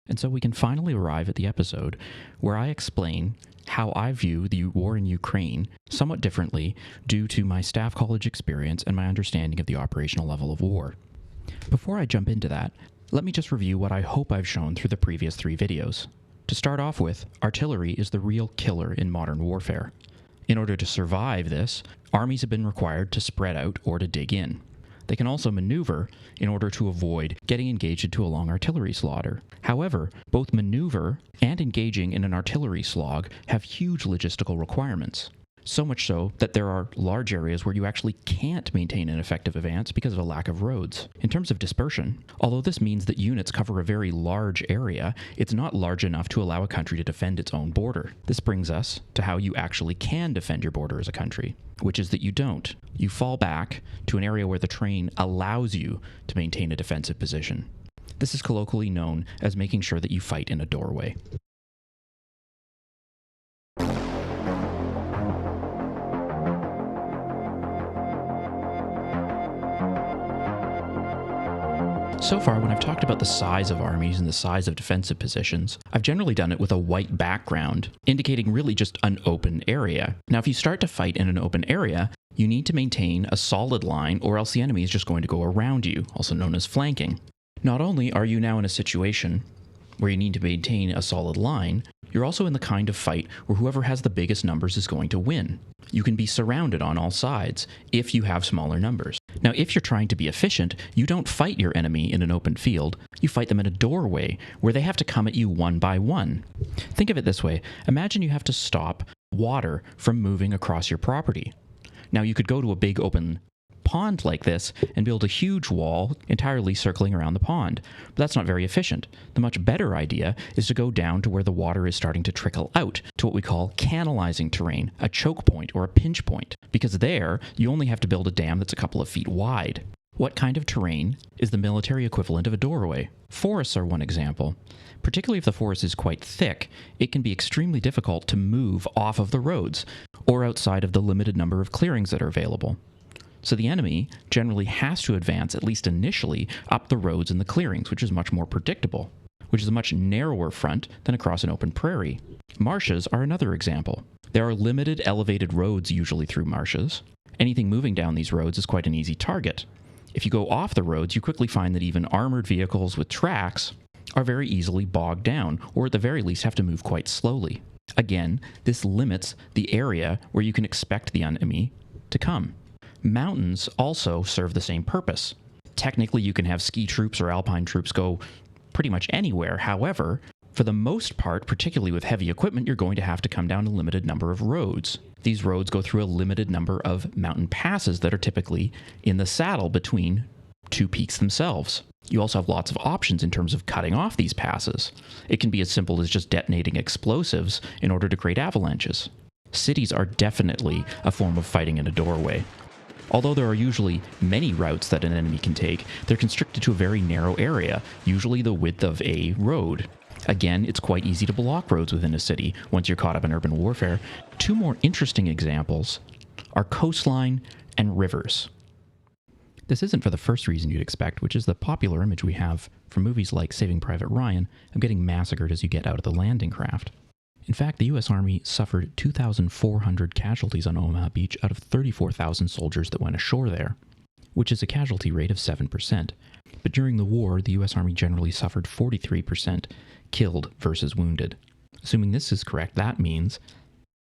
And so we can finally arrive at the episode where I explain how I view the war in Ukraine somewhat differently due to my staff college experience and my understanding of the operational level of war. Before I jump into that, let me just review what I hope I've shown through the previous 3 videos. To start off with, artillery is the real killer in modern warfare. In order to survive this, armies have been required to spread out or to dig in. They can also maneuver in order to avoid getting engaged into a long artillery slaughter. However, both maneuver and engaging in an artillery slog have huge logistical requirements. So much so that there are large areas where you actually can't maintain an effective advance because of a lack of roads. In terms of dispersion, although this means that units cover a very large area, it's not large enough to allow a country to defend its own border. This brings us to how you actually can defend your border as a country, which is that you don't. You fall back to an area where the terrain allows you to maintain a defensive position. This is colloquially known as making sure that you fight in a doorway. So far, when I've talked about the size of armies and the size of defensive positions, I've generally done it with a white background, indicating really just an open area. Now, if you start to fight in an open area, you need to maintain a solid line or else the enemy is just going to go around you, also known as flanking. Not only are you now in a situation where you need to maintain a solid line, you're also in the kind of fight where whoever has the biggest numbers is going to win. You can be surrounded on all sides if you have smaller numbers. Now, if you're trying to be efficient, you don't fight your enemy in an open field, you fight them in a doorway where they have to come at you one by one. Think of it this way. Imagine you have to stop water from moving across your property. Now, you could go to a big open pond like this and build a huge wall entirely circling around the pond. But that's not very efficient. The much better idea is to go down to where the water is starting to trickle out to what we call canalizing terrain, a choke point or a pinch point, because there you only have to build a dam that's a couple of feet wide. What kind of terrain is the military equivalent of a doorway? Forests are one example. Particularly if the forest is quite thick, it can be extremely difficult to move off of the roads or outside of the limited number of clearings that are available. So the enemy generally has to advance, at least initially, up the roads and the clearings, which is much more predictable, which is a much narrower front than across an open prairie. Marshes are another example. There are limited elevated roads usually through marshes. Anything moving down these roads is quite an easy target. If you go off the roads, you quickly find that even armored vehicles with tracks are very easily bogged down, or at the very least have to move quite slowly. Again, this limits the area where you can expect the enemy to come. Mountains also serve the same purpose. Technically, you can have ski troops or alpine troops go pretty much anywhere. However, for the most part, particularly with heavy equipment, you're going to have to come down a limited number of roads. These roads go through a limited number of mountain passes that are typically in the saddle between 2 peaks themselves. You also have lots of options in terms of cutting off these passes. It can be as simple as just detonating explosives in order to create avalanches. Cities are definitely a form of fighting in a doorway. Although there are usually many routes that an enemy can take, they're constricted to a very narrow area, usually the width of a road. Again, it's quite easy to block roads within a city once you're caught up in urban warfare. 2 more interesting examples are coastline and rivers. This isn't for the first reason you'd expect, which is the popular image we have from movies like Saving Private Ryan of getting massacred as you get out of the landing craft. In fact, the U.S. Army suffered 2,400 casualties on Omaha Beach out of 34,000 soldiers that went ashore there, which is a casualty rate of 7%. But during the war, the U.S. Army generally suffered 43% killed versus wounded. Assuming this is correct, that means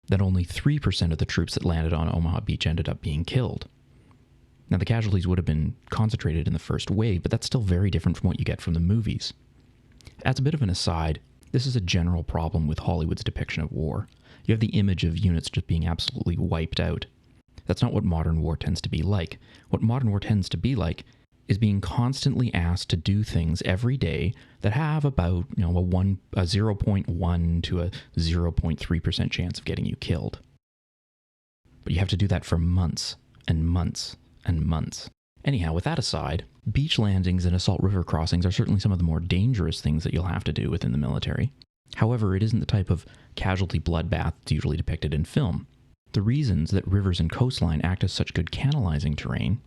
that only 3% of the troops that landed on Omaha Beach ended up being killed. Now, the casualties would have been concentrated in the first wave, but that's still very different from what you get from the movies. As a bit of an aside, this is a general problem with Hollywood's depiction of war. You have the image of units just being absolutely wiped out. That's not what modern war tends to be like. What modern war tends to be like is being constantly asked to do things every day that have about, a 0.1 to a 0.3% chance of getting you killed. But you have to do that for months and months and months. Anyhow, with that aside, beach landings and assault river crossings are certainly some of the more dangerous things that you'll have to do within the military. However, it isn't the type of casualty bloodbath that's usually depicted in film. The reasons that rivers and coastline act as such good canalizing terrain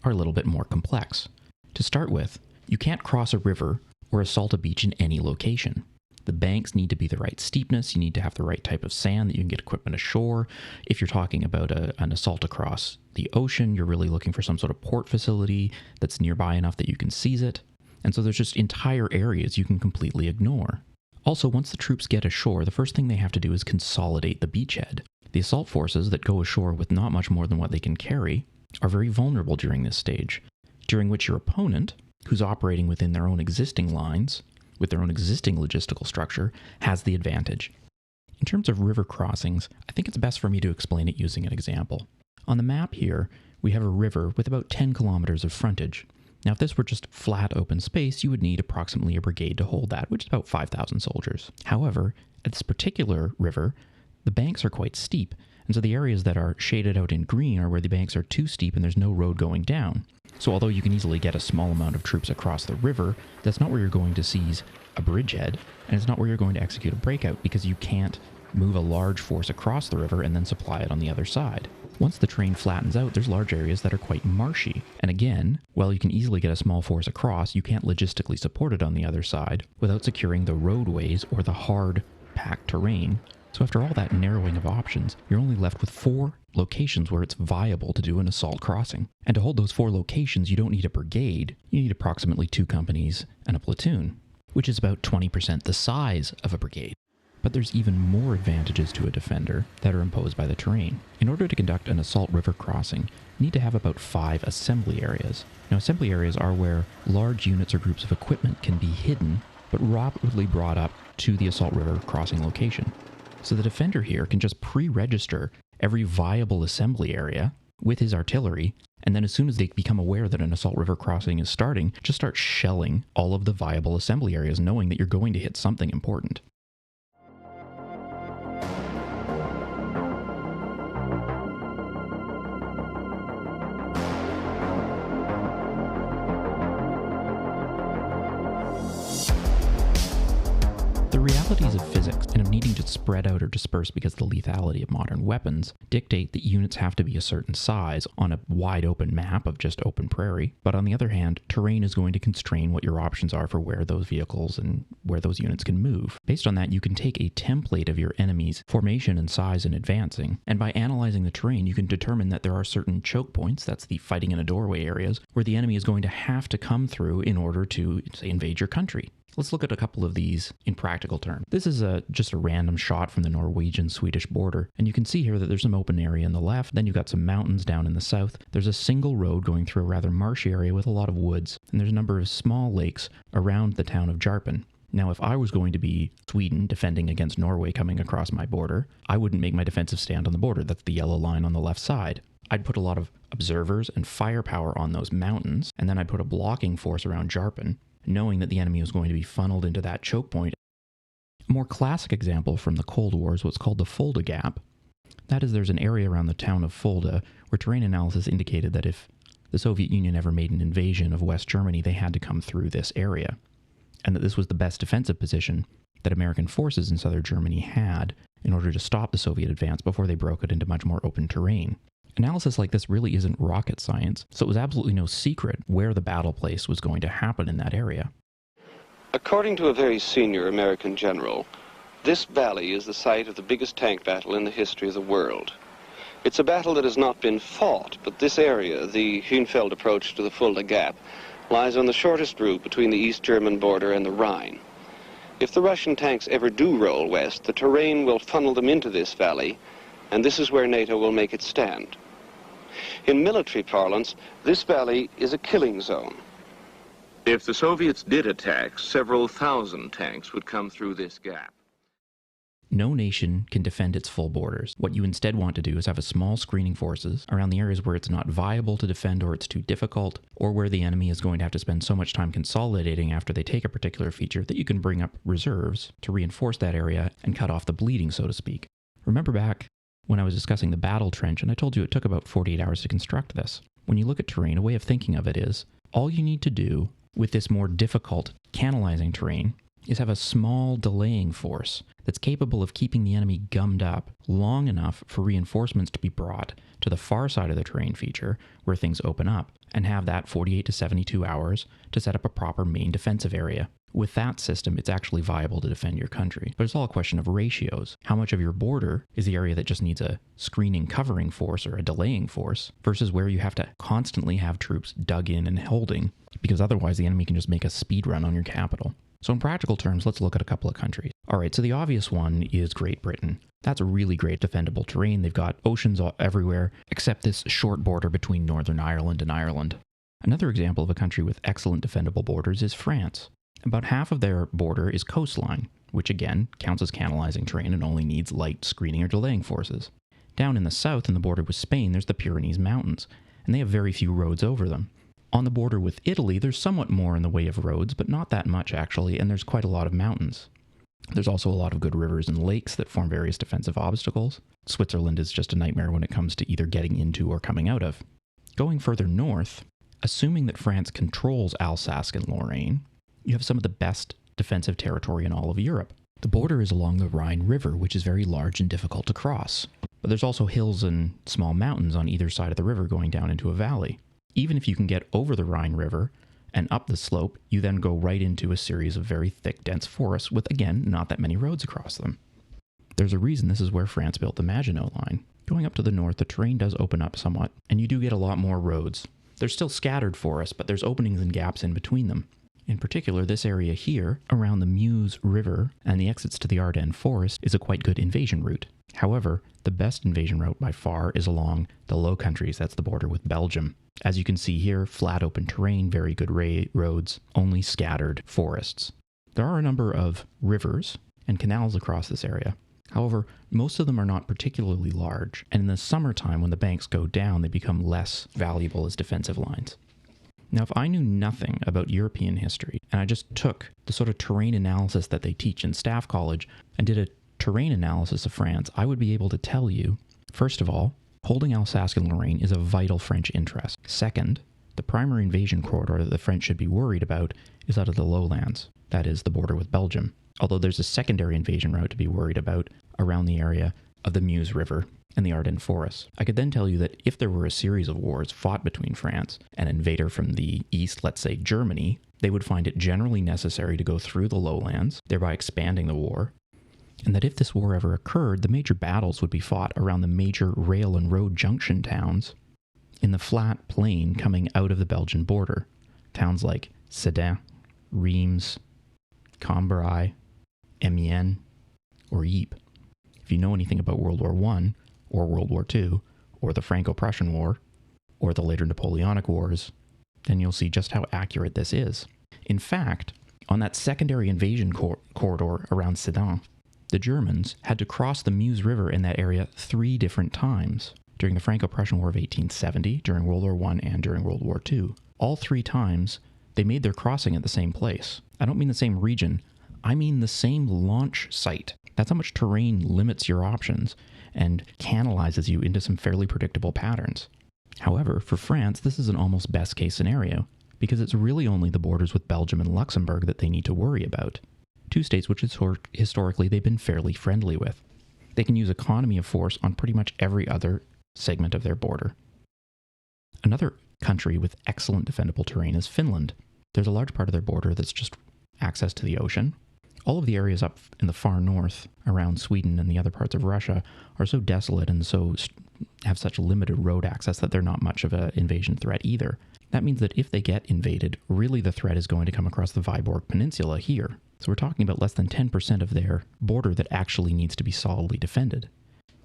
are a little bit more complex. To start with, you can't cross a river or assault a beach in any location. The banks need to be the right steepness. You need to have the right type of sand that you can get equipment ashore. If you're talking about an assault across the ocean, you're really looking for some sort of port facility that's nearby enough that you can seize it. And so there's just entire areas you can completely ignore. Also, once the troops get ashore, the first thing they have to do is consolidate the beachhead. The assault forces that go ashore with not much more than what they can carry are very vulnerable during this stage, during which your opponent, who's operating within their own existing lines, with their own existing logistical structure, has the advantage. In terms of river crossings, I think it's best for me to explain it using an example. On the map here, we have a river with about 10 kilometers of frontage. Now, if this were just flat open space, you would need approximately a brigade to hold that, which is about 5,000 soldiers. However, at this particular river, the banks are quite steep, and so the areas that are shaded out in green are where the banks are too steep and there's no road going down. So although you can easily get a small amount of troops across the river, that's not where you're going to seize a bridgehead, and it's not where you're going to execute a breakout, because you can't move a large force across the river and then supply it on the other side. Once the terrain flattens out, there's large areas that are quite marshy. And again, while you can easily get a small force across, you can't logistically support it on the other side without securing the roadways or the hard, packed terrain. So after all that narrowing of options, you're only left with 4 locations where it's viable to do an assault crossing. And to hold those 4 locations, you don't need a brigade. You need approximately 2 companies and a platoon, which is about 20% the size of a brigade. But there's even more advantages to a defender that are imposed by the terrain. In order to conduct an assault river crossing, you need to have about 5 assembly areas. Now, assembly areas are where large units or groups of equipment can be hidden, but rapidly brought up to the assault river crossing location. So the defender here can just pre-register every viable assembly area with his artillery, and then as soon as they become aware that an assault river crossing is starting, just start shelling all of the viable assembly areas, knowing that you're going to hit something important. The realities of physics and of needing to spread out or disperse because of the lethality of modern weapons dictate that units have to be a certain size on a wide open map of just open prairie, but on the other hand, terrain is going to constrain what your options are for where those vehicles and where those units can move. Based on that, you can take a template of your enemy's formation and size in advancing, and by analyzing the terrain, you can determine that there are certain choke points, that's the fighting in a doorway areas, where the enemy is going to have to come through in order to, say, invade your country. Let's look at a couple of these in practical terms. This is just a random shot from the Norwegian-Swedish border, and you can see here that there's some open area in the left, then you've got some mountains down in the south. There's a single road going through a rather marshy area with a lot of woods, and there's a number of small lakes around the town of Jarpen. Now, if I was going to be Sweden defending against Norway coming across my border, I wouldn't make my defensive stand on the border. That's the yellow line on the left side. I'd put a lot of observers and firepower on those mountains, and then I'd put a blocking force around Jarpen, knowing that the enemy was going to be funneled into that choke point. A more classic example from the Cold War is what's called the Fulda Gap. That is, there's an area around the town of Fulda where terrain analysis indicated that if the Soviet Union ever made an invasion of West Germany, they had to come through this area, and that this was the best defensive position that American forces in southern Germany had in order to stop the Soviet advance before they broke it into much more open terrain. Analysis like this really isn't rocket science, so it was absolutely no secret where the battle place was going to happen in that area. According to a very senior American general, this valley is the site of the biggest tank battle in the history of the world. It's a battle that has not been fought, but this area, the Hünfeld approach to the Fulda Gap, lies on the shortest route between the East German border and the Rhine. If the Russian tanks ever do roll west, the terrain will funnel them into this valley, and this is where NATO will make its stand. In military parlance, this valley is a killing zone. If the Soviets did attack, several thousand tanks would come through this gap. No nation can defend its full borders. What you instead want to do is have a small screening forces around the areas where it's not viable to defend, or it's too difficult, or where the enemy is going to have to spend so much time consolidating after they take a particular feature that you can bring up reserves to reinforce that area and cut off the bleeding, so to speak. Remember back when I was discussing the battle trench, and I told you it took about 48 hours to construct this. When you look at terrain, a way of thinking of it is, all you need to do with this more difficult canalizing terrain is have a small delaying force that's capable of keeping the enemy gummed up long enough for reinforcements to be brought to the far side of the terrain feature where things open up, and have that 48 to 72 hours to set up a proper main defensive area. With that system, it's actually viable to defend your country. But it's all a question of ratios. How much of your border is the area that just needs a screening covering force or a delaying force versus where you have to constantly have troops dug in and holding, because otherwise the enemy can just make a speed run on your capital. So in practical terms, let's look at a couple of countries. All right, so the obvious one is Great Britain. That's a really great defendable terrain. They've got oceans everywhere, except this short border between Northern Ireland and Ireland. Another example of a country with excellent defendable borders is France. About half of their border is coastline, which again counts as canalizing terrain and only needs light screening or delaying forces. Down in the south, in the border with Spain, there's the Pyrenees Mountains, and they have very few roads over them. On the border with Italy, there's somewhat more in the way of roads, but not that much actually, and there's quite a lot of mountains. There's also a lot of good rivers and lakes that form various defensive obstacles. Switzerland is just a nightmare when it comes to either getting into or coming out of. Going further north, assuming that France controls Alsace and Lorraine, you have some of the best defensive territory in all of Europe. The border is along the Rhine River, which is very large and difficult to cross. But there's also hills and small mountains on either side of the river going down into a valley. Even if you can get over the Rhine River and up the slope, you then go right into a series of very thick, dense forests with, again, not that many roads across them. There's a reason this is where France built the Maginot Line. Going up to the north, the terrain does open up somewhat, and you do get a lot more roads. There's still scattered forests, but there's openings and gaps in between them. In particular, this area here, around the Meuse River and the exits to the Ardennes Forest, is a quite good invasion route. However, the best invasion route by far is along the Low Countries. That's the border with Belgium. As you can see here, flat open terrain, very good roads, only scattered forests. There are a number of rivers and canals across this area. However, most of them are not particularly large, and in the summertime when the banks go down, they become less valuable as defensive lines. Now, if I knew nothing about European history, and I just took the sort of terrain analysis that they teach in staff college and did a terrain analysis of France, I would be able to tell you, first of all, holding Alsace and Lorraine is a vital French interest. Second, the primary invasion corridor that the French should be worried about is out of the lowlands, that is, the border with Belgium, although there's a secondary invasion route to be worried about around the area of the Meuse River and the Ardennes forests. I could then tell you that if there were a series of wars fought between France and an invader from the east, let's say Germany, they would find it generally necessary to go through the lowlands, thereby expanding the war, and that if this war ever occurred, the major battles would be fought around the major rail and road junction towns in the flat plain coming out of the Belgian border. Towns like Sedan, Reims, Cambrai, Amiens, or Ypres. If you know anything about World War I, or World War II, or the Franco-Prussian War, or the later Napoleonic Wars, then you'll see just how accurate this is. In fact, on that secondary invasion corridor around Sedan, the Germans had to cross the Meuse River in that area 3 different times, during the Franco-Prussian War of 1870, during World War I, and during World War II. All 3 times, they made their crossing at the same place. I don't mean the same region, I mean the same launch site. That's how much terrain limits your options and canalizes you into some fairly predictable patterns. However, for France, this is an almost best case scenario, because it's really only the borders with Belgium and Luxembourg that they need to worry about. 2 states which historically they've been fairly friendly with. They can use economy of force on pretty much every other segment of their border. Another country with excellent defendable terrain is Finland. There's a large part of their border that's just access to the ocean. All of the areas up in the far north around Sweden and the other parts of Russia are so desolate and so have such limited road access that they're not much of an invasion threat either. That means that if they get invaded, really the threat is going to come across the Viborg Peninsula here. So we're talking about less than 10% of their border that actually needs to be solidly defended.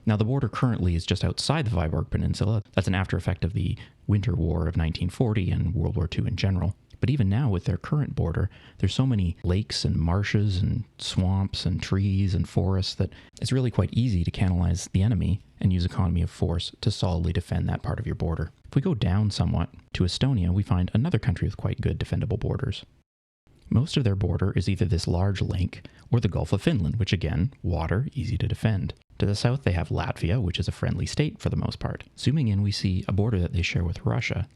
Now, the border currently is just outside the Viborg Peninsula. That's an after effect of the Winter War of 1940 and World War II in general. But even now, with their current border, there's so many lakes and marshes and swamps and trees and forests that it's really quite easy to canalize the enemy and use economy of force to solidly defend that part of your border. If we go down somewhat to Estonia, we find another country with quite good defendable borders. Most of their border is either this large lake or the Gulf of Finland, which again, water, easy to defend. To the south, they have Latvia, which is a friendly state for the most part. Zooming in, we see a border that they share with Russia.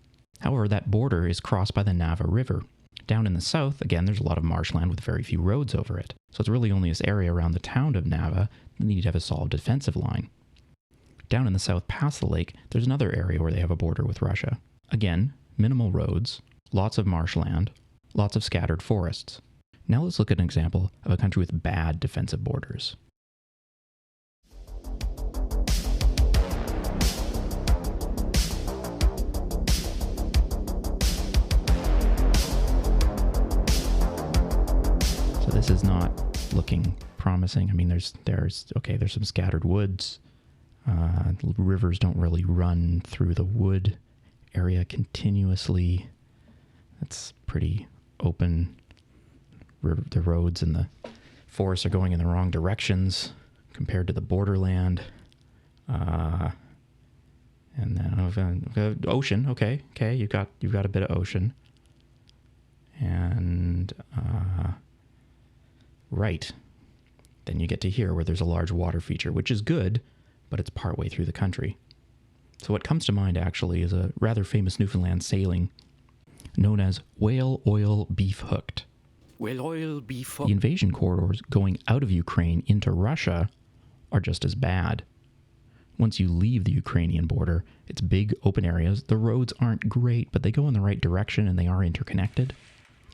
However, that border is crossed by the Nava River. Down in the south, again, there's a lot of marshland with very few roads over it. So it's really only this area around the town of Nava that need to have a solid defensive line. Down in the south past the lake, there's another area where they have a border with Russia. Again, minimal roads, lots of marshland, lots of scattered forests. Now let's look at an example of a country with bad defensive borders. So this is not looking promising. I mean, there's some scattered woods. Rivers don't really run through the wood area continuously. It's pretty open. The roads and the forests are going in the wrong directions compared to the borderland. And then ocean. Okay, you've got a bit of ocean. And right, then you get to here where there's a large water feature, which is good, but it's partway through the country. So what comes to mind actually is a rather famous Newfoundland sailing known as whale oil beef hooked. Whale oil beef hooked. The invasion corridors going out of Ukraine into Russia are just as bad. Once you leave the Ukrainian border, it's big open areas. The roads aren't great, but they go in the right direction and they are interconnected.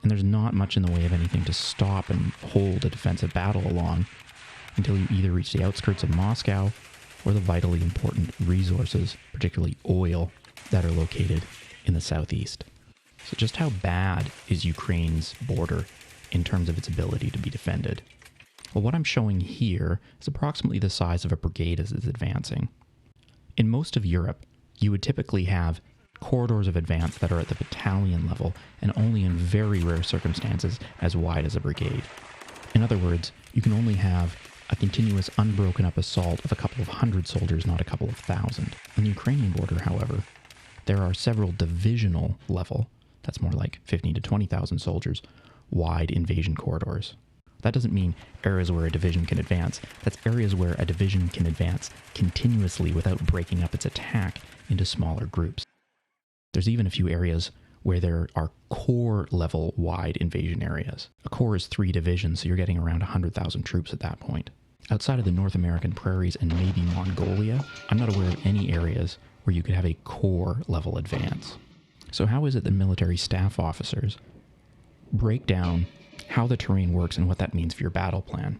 And there's not much in the way of anything to stop and hold a defensive battle along until you either reach the outskirts of Moscow or the vitally important resources, particularly oil, that are located in the southeast. So just how bad is Ukraine's border in terms of its ability to be defended? Well, what I'm showing here is approximately the size of a brigade as it's advancing. In most of Europe, you would typically have corridors of advance that are at the battalion level and only in very rare circumstances as wide as a brigade. In other words, you can only have a continuous unbroken up assault of a couple of hundred soldiers, not a couple of thousand. On the Ukrainian border, however, there are several divisional level, that's more like 15 to 20,000 soldiers, wide invasion corridors. That doesn't mean areas where a division can advance. That's areas where a division can advance continuously without breaking up its attack into smaller groups. There's even a few areas where there are corps level wide invasion areas. A corps is 3 divisions, so you're getting around 100,000 troops at that point. Outside of the North American prairies and maybe Mongolia, I'm not aware of any areas where you could have a corps level advance. So how is it that military staff officers break down how the terrain works and what that means for your battle plan?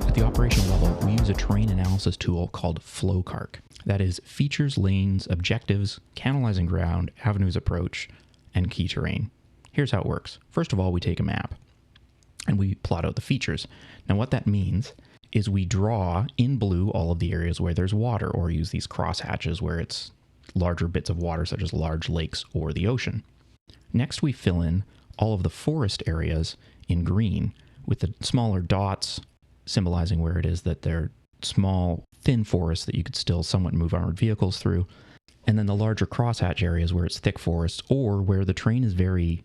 At the operational level, we use a terrain analysis tool called FLOCARK. That is features, lanes, objectives, canalizing ground, avenues approach, and key terrain. Here's how it works. First of all, we take a map and we plot out the features. Now what that means is we draw in blue all of the areas where there's water, or use these crosshatches where it's larger bits of water such as large lakes or the ocean. Next we fill in all of the forest areas in green with the smaller dots symbolizing where it is that they're small, thin forests that you could still somewhat move armored vehicles through. And then the larger crosshatch areas where it's thick forests or where the terrain is very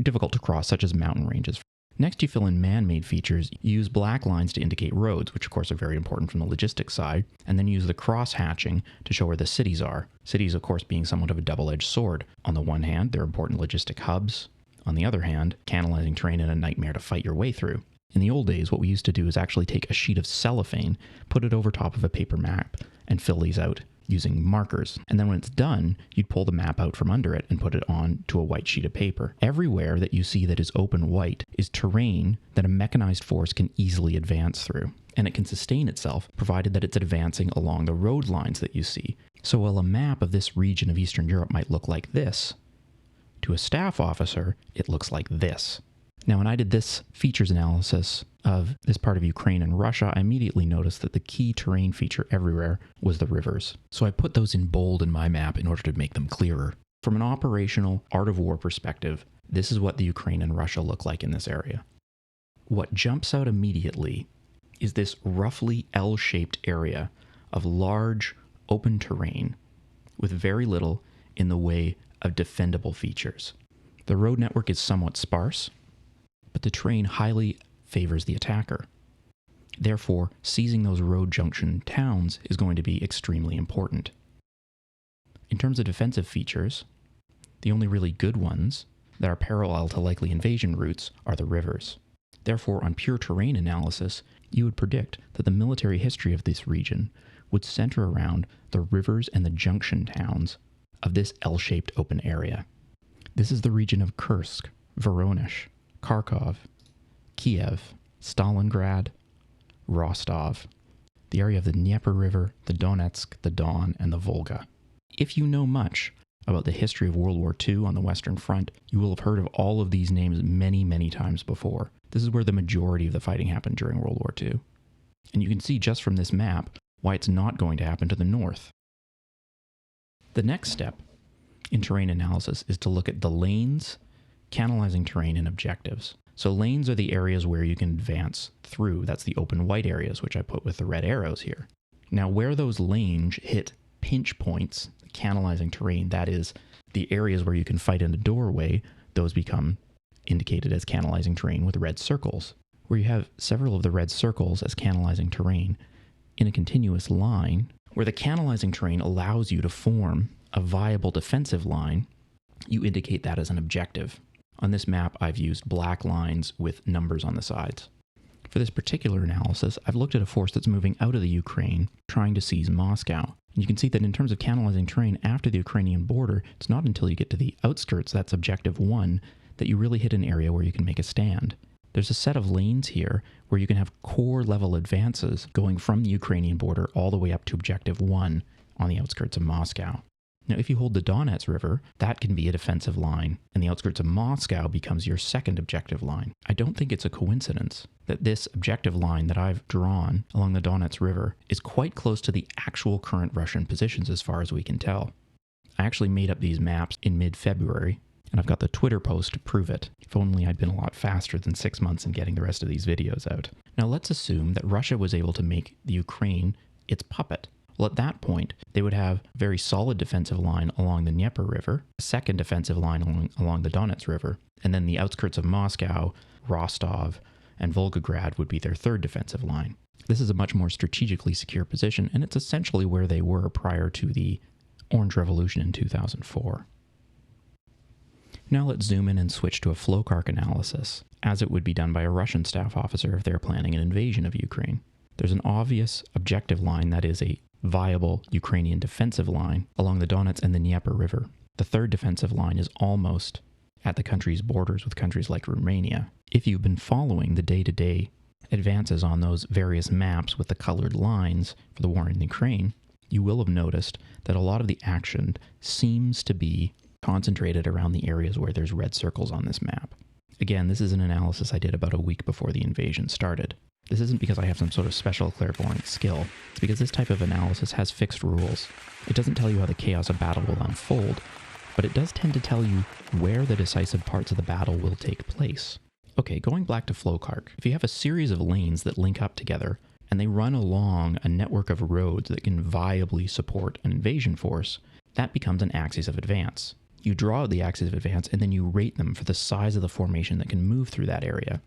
difficult to cross, such as mountain ranges. Next, you fill in man-made features. You use black lines to indicate roads, which of course are very important from the logistics side, and then use the cross-hatching to show where the cities are. Cities, of course, being somewhat of a double-edged sword. On the one hand, they're important logistic hubs. On the other hand, canalizing terrain in a nightmare to fight your way through. In the old days, what we used to do is actually take a sheet of cellophane, put it over top of a paper map, and fill these out using markers. And then when it's done, you'd pull the map out from under it and put it on to a white sheet of paper. Everywhere that you see that is open white is terrain that a mechanized force can easily advance through. And it can sustain itself, provided that it's advancing along the road lines that you see. So while a map of this region of Eastern Europe might look like this, to a staff officer, it looks like this. Now, when I did this features analysis of this part of Ukraine and Russia, I immediately noticed that the key terrain feature everywhere was the rivers. So I put those in bold in my map in order to make them clearer. From an operational art of war perspective, this is what the Ukraine and Russia look like in this area. What jumps out immediately is this roughly L-shaped area of large open terrain with very little in the way of defendable features. The road network is somewhat sparse, but the terrain highly favors the attacker. Therefore, seizing those road junction towns is going to be extremely important. In terms of defensive features, the only really good ones that are parallel to likely invasion routes are the rivers. Therefore, on pure terrain analysis, you would predict that the military history of this region would center around the rivers and the junction towns of this L-shaped open area. This is the region of Kursk, Voronezh, Kharkov, Kiev, Stalingrad, Rostov, the area of the Dnieper River, the Donetsk, the Don, and the Volga. If you know much about the history of World War II on the Western Front, you will have heard of all of these names many, many times before. This is where the majority of the fighting happened during World War II. And you can see just from this map why it's not going to happen to the north. The next step in terrain analysis is to look at the lanes, canalizing terrain, and objectives. So lanes are the areas where you can advance through. That's the open white areas, which I put with the red arrows here. Now, where those lanes hit pinch points, canalizing terrain, that is the areas where you can fight in a doorway, those become indicated as canalizing terrain with red circles. Where you have several of the red circles as canalizing terrain in a continuous line, where the canalizing terrain allows you to form a viable defensive line, you indicate that as an objective. On this map, I've used black lines with numbers on the sides. For this particular analysis, I've looked at a force that's moving out of the Ukraine, trying to seize Moscow. And you can see that in terms of canalizing terrain after the Ukrainian border, it's not until you get to the outskirts, that's objective 1, that you really hit an area where you can make a stand. There's a set of lanes here where you can have core level advances going from the Ukrainian border all the way up to objective 1 on the outskirts of Moscow. Now, if you hold the Donets River, that can be a defensive line, and the outskirts of Moscow becomes your second objective line. I don't think it's a coincidence that this objective line that I've drawn along the Donets River is quite close to the actual current Russian positions as far as we can tell. I actually made up these maps in mid-February, and I've got the Twitter post to prove it. If only I'd been a lot faster than 6 months in getting the rest of these videos out. Now, let's assume that Russia was able to make the Ukraine its puppet. Well, at that point, they would have a very solid defensive line along the Dnieper River, a second defensive line along the Donets River, and then the outskirts of Moscow, Rostov, and Volgograd would be their third defensive line. This is a much more strategically secure position, and it's essentially where they were prior to the Orange Revolution in 2004. Now let's zoom in and switch to a FLOCARK analysis, as it would be done by a Russian staff officer if they're planning an invasion of Ukraine. There's an obvious objective line that is a viable Ukrainian defensive line along the Donets and the Dnieper River. The third defensive line is almost at the country's borders with countries like Romania. If you've been following the day-to-day advances on those various maps with the colored lines for the war in Ukraine, you will have noticed that a lot of the action seems to be concentrated around the areas where there's red circles on this map. Again, this is an analysis I did about a week before the invasion started. This isn't because I have some sort of special clairvoyant skill. It's because this type of analysis has fixed rules. It doesn't tell you how the chaos of battle will unfold, but it does tend to tell you where the decisive parts of the battle will take place. Okay, going back to FLOCARK, if you have a series of lanes that link up together, and they run along a network of roads that can viably support an invasion force, that becomes an axis of advance. You draw out the axis of advance, and then you rate them for the size of the formation that can move through that area.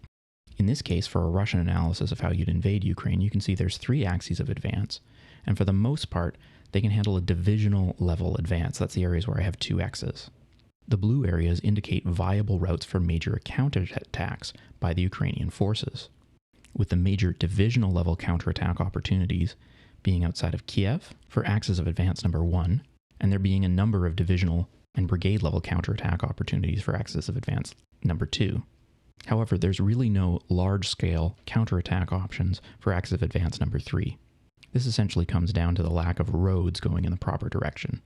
In this case, for a Russian analysis of how you'd invade Ukraine, you can see there's 3 axes of advance, and for the most part, they can handle a divisional level advance. That's the areas where I have 2 X's. The blue areas indicate viable routes for major counterattacks by the Ukrainian forces, with the major divisional level counterattack opportunities being outside of Kiev for axis of advance number 1, and there being a number of divisional and brigade level counterattack opportunities for axis of advance number 2. However, there's really no large-scale counterattack options for axis of advance number 3. This essentially comes down to the lack of roads going in the proper direction.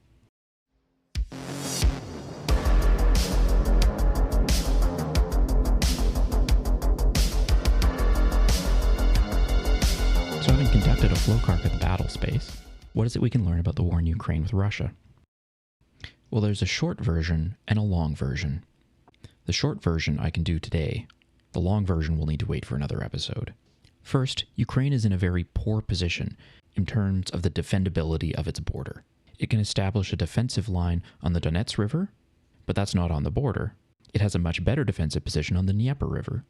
So having conducted a FLOCARK at the battle space, what is it we can learn about the war in Ukraine with Russia? Well, there's a short version and a long version. The short version I can do today. The long version will need to wait for another episode. First, Ukraine is in a very poor position in terms of the defendability of its border. It can establish a defensive line on the Donets River, but that's not on the border. It has a much better defensive position on the Dnieper River,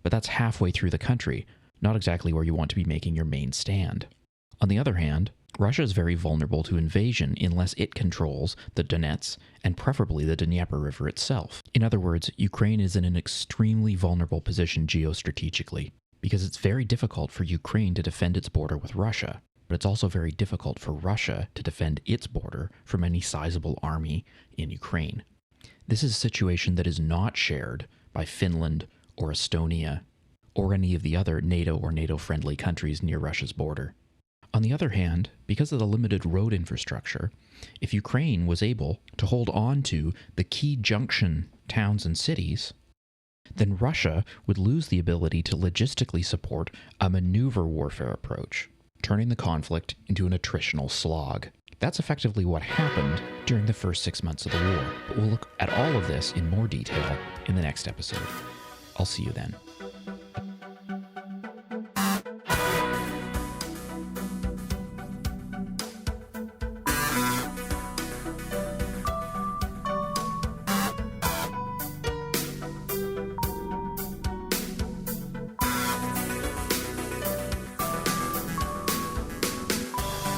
but that's halfway through the country, not exactly where you want to be making your main stand. On the other hand, Russia is very vulnerable to invasion unless it controls the Donets and preferably the Dnieper River itself. In other words, Ukraine is in an extremely vulnerable position geostrategically because it's very difficult for Ukraine to defend its border with Russia. but it's also very difficult for Russia to defend its border from any sizable army in Ukraine. This is a situation that is not shared by Finland or Estonia or any of the other NATO or NATO-friendly countries near Russia's border. On the other hand, because of the limited road infrastructure, if Ukraine was able to hold on to the key junction towns and cities, then Russia would lose the ability to logistically support a maneuver warfare approach, turning the conflict into an attritional slog. That's effectively what happened during the first 6 months of the war. But we'll look at all of this in more detail in the next episode. I'll see you then.